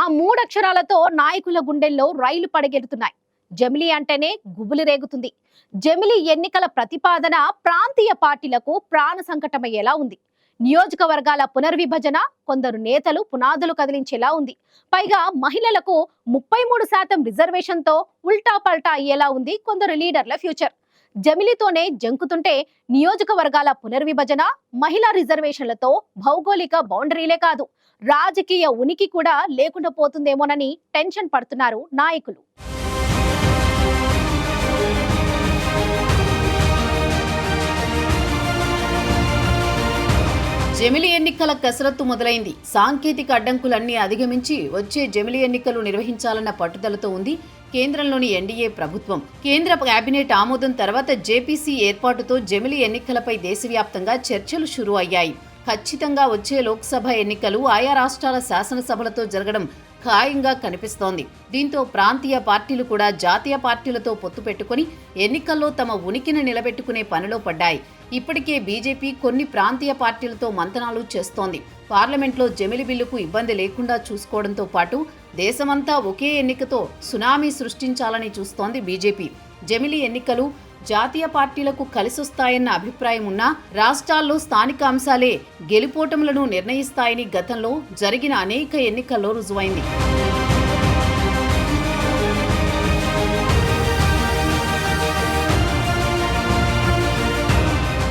ఆ మూడక్షరాలతో నాయకుల గుండెల్లో రైలు పడగెడుతున్నాయి. జమిలీ అంటేనే గుబులు రేగుతుంది. జమిలీ ఎన్నికల ప్రతిపాదన ప్రాంతీయ పార్టీలకు ప్రాణ సంకటమయ్యేలా ఉంది. నియోజకవర్గాల పునర్విభజన కొందరు నేతలు పునాదులు కదిలించేలా ఉంది. పైగా మహిళలకు 33% రిజర్వేషన్తో ఉల్టా పల్టా అయ్యేలా ఉంది కొందరు లీడర్ల ఫ్యూచర్. జమిలితోనే జంకుతుంటే నియోజకవర్గాల పునర్విభజన, మహిళా రిజర్వేషన్లతో భౌగోళిక బౌండరీలే కాదు, రాజకీయ ఉనికి కూడా లేకుండా పోతుందేమోనని టెన్షన్ పడుతున్నారు నాయకులు. జమిలి ఎన్నికల కసరత్తు మొదలైంది. సాంకేతిక అడ్డంకులన్నీ అధిగమించి వచ్చే జమిలి ఎన్నికలు నిర్వహించాలన్న పట్టుదలతో ఉంది కేంద్రంలోని ఎన్డీఏ ప్రభుత్వం. కేంద్ర కేబినెట్ ఆమోదం తర్వాత జేపీసీ ఏర్పాటుతో జమిలి ఎన్నికలపై దేశవ్యాప్తంగా చర్చలు షురూ అయ్యాయి. ఖచ్చితంగా వచ్చే లోక్సభ ఎన్నికలు ఆయా రాష్ట్రాల శాసనసభలతో జరగడం ఖాయంగా కనిపిస్తోంది. దీంతో ప్రాంతీయ పార్టీలు కూడా జాతీయ పార్టీలతో పొత్తు పెట్టుకుని ఎన్నికల్లో తమ ఉనికిని నిలబెట్టుకునే పనిలో పడ్డాయి. ఇప్పటికే బీజేపీ కొన్ని ప్రాంతీయ పార్టీలతో మంతనాలు చేస్తోంది. పార్లమెంట్లో జమిలి బిల్లుకు ఇబ్బంది లేకుండా చూసుకోవడంతో పాటు దేశమంతా ఒకే ఎన్నికతో సునామీ సృష్టించాలని చూస్తోంది బీజేపీ. జమిలి ఎన్నికలు జాతీయ పార్టీలకు కలిసొస్తాయన్న అభిప్రాయం ఉన్నా రాష్ట్రాల్లో స్థానిక అంశాలే గెలుపోటములను నిర్ణయిస్తాయని గతంలో జరిగిన అనేక ఎన్నికల్లో రుజువైంది.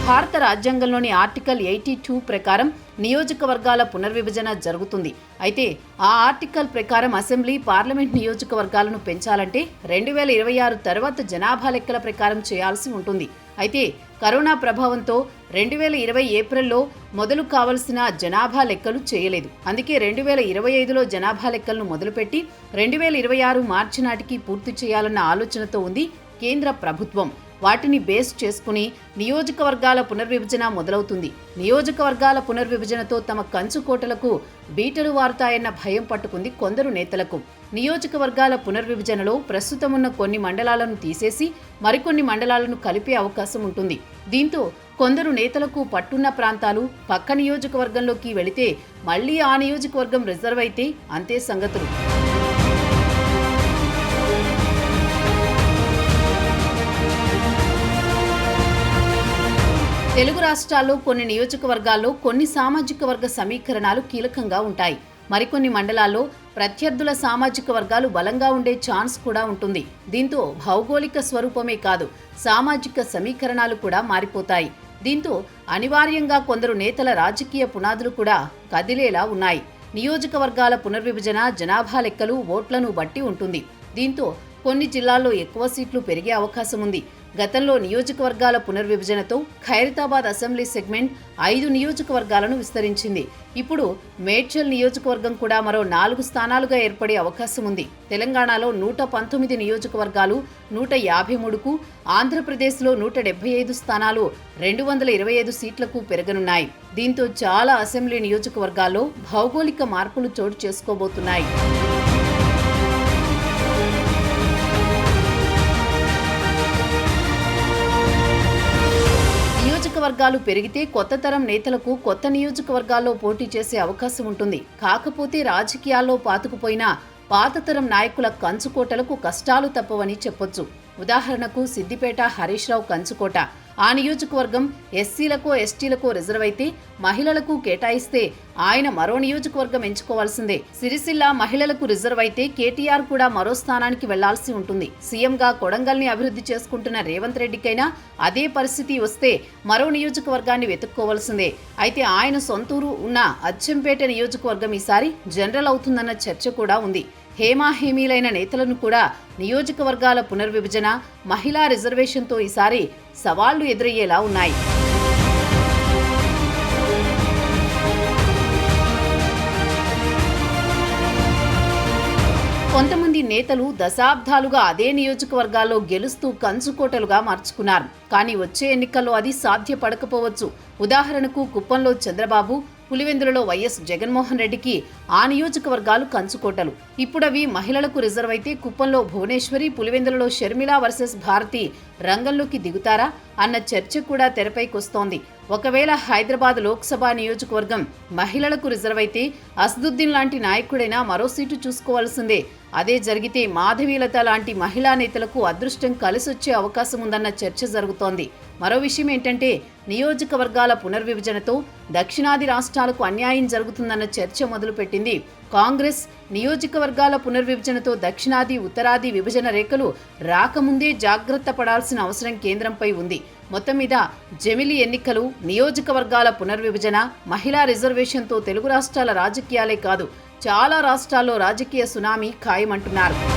భారత రాజ్యాంగంలోని ఆర్టికల్ 82 ప్రకారం నియోజకవర్గాల పునర్విభజన జరుగుతుంది. అయితే ఆ ఆర్టికల్ ప్రకారం అసెంబ్లీ, పార్లమెంట్ నియోజకవర్గాలను పెంచాలంటే 2026 తర్వాత జనాభా లెక్కల ప్రకారం చేయాల్సి ఉంటుంది. అయితే కరోనా ప్రభావంతో 2020 ఏప్రిల్లో మొదలు కావలసిన జనాభా లెక్కలు చేయలేదు. అందుకే 2025లో జనాభా లెక్కలను మొదలుపెట్టి 2026 మార్చి నాటికి పూర్తి చేయాలన్న ఆలోచనతో ఉంది కేంద్ర ప్రభుత్వం. వాటిని బేస్ చేసుకుని నియోజకవర్గాల పునర్విభజన మొదలవుతుంది. నియోజకవర్గాల పునర్విభజనతో తమ కంచుకోటలకు బీటలు వారుతాయన్న భయం పట్టుకుంది కొందరు నేతలకు. నియోజకవర్గాల పునర్విభజనలో ప్రస్తుతమున్న కొన్ని మండలాలను తీసేసి మరికొన్ని మండలాలను కలిపే అవకాశం ఉంటుంది. దీంతో కొందరు నేతలకు పట్టున్న ప్రాంతాలు పక్క నియోజకవర్గంలోకి వెళితే మళ్లీ ఆ నియోజకవర్గం రిజర్వ్ అయితే అంతే సంగతులు. తెలుగు రాష్ట్రాల్లో కొన్ని నియోజకవర్గాల్లో కొన్ని సామాజిక వర్గ సమీకరణాలు కీలకంగా ఉంటాయి. మరికొన్ని మండలాల్లో ప్రత్యర్థుల సామాజిక వర్గాలు బలంగా ఉండే ఛాన్స్ కూడా ఉంటుంది. దీంతో భౌగోళిక స్వరూపమే కాదు, సామాజిక సమీకరణాలు కూడా మారిపోతాయి. దీంతో అనివార్యంగా కొందరు నేతల రాజకీయ పునాదులు కూడా కదిలేలా ఉన్నాయి. నియోజకవర్గాల పునర్విభజన జనాభా లెక్కలు ఓట్లను బట్టి ఉంటుంది. దీంతో కొన్ని జిల్లాల్లో ఎక్కువ సీట్లు పెరిగే అవకాశం ఉంది. గతంలో నియోజకవర్గాల పునర్విభజనతో ఖైరతాబాద్ అసెంబ్లీ సెగ్మెంట్ 5 నియోజకవర్గాలను విస్తరించింది. ఇప్పుడు మేడ్చల్ నియోజకవర్గం కూడా మరో 4 స్థానాలుగా ఏర్పడే అవకాశం ఉంది. తెలంగాణలో 119 నియోజకవర్గాలు 153కు, ఆంధ్రప్రదేశ్లో 175 స్థానాలు 225 సీట్లకు పెరగనున్నాయి. దీంతో చాలా అసెంబ్లీ నియోజకవర్గాల్లో భౌగోళిక మార్పులు చోటు చేసుకోబోతున్నాయి. నియోజకవర్గాలు పెరిగితే కొత్త తరం నేతలకు కొత్త నియోజకవర్గాల్లో పోటీ చేసే అవకాశం ఉంటుంది. కాకపోతే రాజకీయాల్లో పాతుకుపోయిన పాతతరం నాయకుల కంచుకోటలకు కష్టాలు తప్పవని చెప్పొచ్చు. ఉదాహరణకు సిద్దిపేట హరీష్ రావు కంచుకోట. ఆ నియోజకవర్గం ఎస్సీలకో ఎస్టీలకో రిజర్వ్ అయితే మహిళలకు కేటాయిస్తే ఆయన మరో నియోజకవర్గం ఎంచుకోవాల్సిందే. సిరిసిల్ల మహిళలకు రిజర్వ్ అయితే కేటీఆర్ కూడా మరో స్థానానికి వెళ్లాల్సి ఉంటుంది. సీఎంగా కొడంగల్ని అభివృద్ధి చేసుకుంటున్న రేవంత్ రెడ్డికైనా అదే పరిస్థితి వస్తే మరో నియోజకవర్గాన్ని వెతుక్కోవాల్సిందే. అయితే ఆయన సొంతూరు ఉన్న అచ్చంపేట నియోజకవర్గం ఈసారి జనరల్ అవుతుందన్న చర్చ కూడా ఉంది. హేమాహేమీలైన నేతలను కూడా నియోజకవర్గాల పునర్విభజన, మహిళా రిజర్వేషన్తో ఈసారి సవాళ్లు ఎదురయ్యేలా ఉన్నాయి. కొంతమంది నేతలు దశాబ్దాలుగా అదే నియోజకవర్గాల్లో గెలుస్తూ కంచుకోటలుగా మార్చుకున్నారు. కానీ వచ్చే ఎన్నికల్లో అది సాధ్యపడకపోవచ్చు. ఉదాహరణకు కుప్పంలో చంద్రబాబు, పులివెందులలో వైఎస్ జగన్మోహన్ రెడ్డికి ఆ నియోజకవర్గాలు కంచుకోటలు. ఇప్పుడవి మహిళలకు రిజర్వ్ అయితే కుప్పంలో భువనేశ్వరి, పులివెందులలో షర్మిల వర్సెస్ భారతి రంగంలోకి దిగుతారా అన్న చర్చ కూడా తెరపైకొస్తోంది. ఒకవేళ హైదరాబాద్ లోక్సభ నియోజకవర్గం మహిళలకు రిజర్వ్ అయితే అసదుద్దీన్ లాంటి నాయకుడైనా మరో సీటు చూసుకోవాల్సిందే. అదే జరిగితే మాధవీలత లాంటి మహిళా నేతలకు అదృష్టం కలిసొచ్చే అవకాశం ఉందన్న చర్చ జరుగుతోంది. మరో విషయం ఏంటంటే నియోజకవర్గాల పునర్విభజనతో దక్షిణాది రాష్ట్రాలకు అన్యాయం జరుగుతుందన్న చర్చ మొదలుపెట్టింది కాంగ్రెస్. నియోజకవర్గాల పునర్విభజనతో దక్షిణాది ఉత్తరాది విభజన రేఖలు రాకముందే జాగ్రత్త పడాల్సిన అవసరం కేంద్రంపై ఉంది. మొత్తం మీద జమిలి ఎన్నికలు, నియోజకవర్గాల పునర్విభజన, మహిళా రిజర్వేషన్తో తెలుగు రాష్ట్రాల రాజకీయాలే కాదు చాలా రాష్ట్రాల్లో రాజకీయ సునామీ ఖాయమంటున్నారు.